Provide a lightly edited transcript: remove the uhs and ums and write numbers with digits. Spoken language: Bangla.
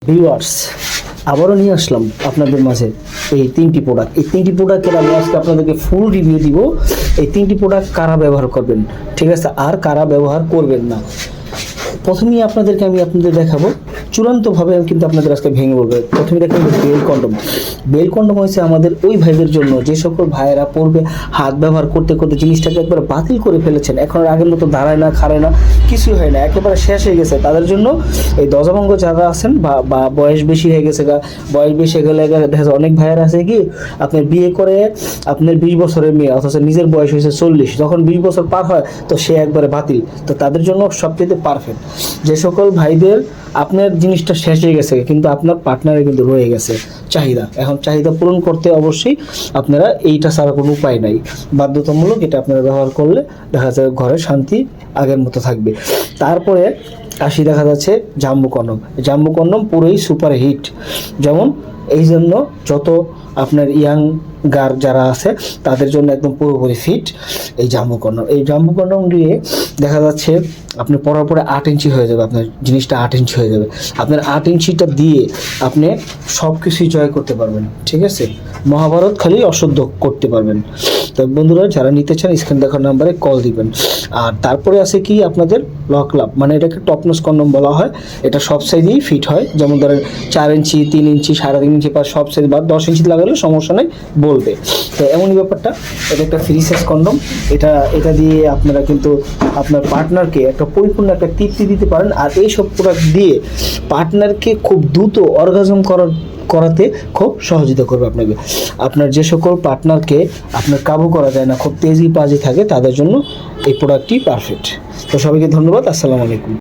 ভিউয়ার্স, আবারও নিয়ে আসলাম আপনাদের মাঝে এই তিনটি প্রোডাক্ট। এই তিনটি প্রোডাক্টের আমি আজকে আপনাদেরকে ফুল রিভিউ দিব। এই তিনটি প্রোডাক্ট কারা ব্যবহার করবেন, ঠিক আছে, আর কারা ব্যবহার করবেন না। প্রথমেই আপনাদেরকে আমি দেখাবো চূড়ান্তভাবে, আমি কিন্তু আপনাদের আজকে ভেঙে বলবো। প্রথমে দেখেন বেল কন্ডম। বেল কন্ডম হয়েছে আমাদের ওই ভাইদের জন্য যে সকল ভাইয়েরা পড়বে হাত ব্যবহার করতে করতে জিনিসটাকে একবারে বাতিল করে ফেলেছেন, এখন আর আগের মতো দাঁড়ায় না, খাড়ায় না, কিছুই হয় না, একেবারে শেষ হয়ে গেছে। তাদের জন্য এই দশাভঙ্গ যারা আছেন বা বয়স বেশি হয়ে গেছে, বয়স বেশি হয়ে গেলে দেখা যায় অনেক ভাইয়েরা আছে কি আপনার বিয়ে করে আপনার 20 বছরের মেয়ে, অথচ নিজের বয়স হয়েছে 40, যখন 20 বছর পার হয় তো সে একবারে বাতিল। তো তাদের জন্য সবচেয়ে পারফেক্ট। যে সকল ভাইদের আপনার জিনিসটা শেষ হয়ে গেছে কিন্তু আপনার পার্টনারে কিন্তু রয়ে গেছে চাহিদা, এখন চাহিদা পূরণ করতে অবশ্যই আপনারা এইটা ছাড়া কোনো উপায় নাই, বাধ্যতামূলক এটা আপনারা ব্যবহার করলে দেখা যায় ঘরে শান্তি আগের মতো থাকবে। তারপরে আসি দেখা যাচ্ছে জাম্বু কন্ডম। জাম্বু কন্ডম পুরোই সুপার হিট, যেমন এই জন্য যত আপনার ইয়াং গার যারা আছে তাদের জন্য একদম পুরোপুরি ফিট এই জাম্বু কন্ডম। এই জাম্বু কন্ডম দিয়ে দেখা যাচ্ছে আপনি পরার পরে 8 ইঞ্চি হয়ে যাবে, আপনার জিনিসটা 8 ইঞ্চি হয়ে যাবে। আপনার 8 ইঞ্চিটা দিয়ে আপনি সব কিছুই জয় করতে পারবেন, ঠিক আছে, মহাভারত খালি অশুদ্ধ করতে পারবেন। তো বন্ধুরা যারা নিতে চান স্ক্রিন দেখার নাম্বারে কল দিবেন। আর তারপরে আছে কি আপনাদের লক লাভ, মানে এটাকে টপনস কন্ডম বলা হয়। এটা সব সাইজেই ফিট হয়, যেমন ধরেন 4 ইঞ্চি, 3 ইঞ্চি, 3.5 ইঞ্চি বা সব সাইজ বা 10 ইঞ্চি লাগালে সমস্যা নেই বলবে। তো এমনই ব্যাপারটা, এটা একটা ফ্রি সাইজ কন্ডম। এটা দিয়ে আপনারা কিন্তু আপনার পার্টনারকে একটা পরিপূর্ণ একটা তৃপ্তি দিতে পারেন। আর এই সব প্রোডাক্ট দিয়ে পার্টনারকে খুব দ্রুত অর্গাজম করাতে খুব সহযোগিতা করবে আপনাকে। আপনার যে সকল পার্টনারকে আপনার কাবু করা যায় না, খুব তেজি পাজি থাকে, তাদের জন্য এই প্রোডাক্টটি পারফেক্ট। তো সবাইকে ধন্যবাদ, আসসালামু আলাইকুম।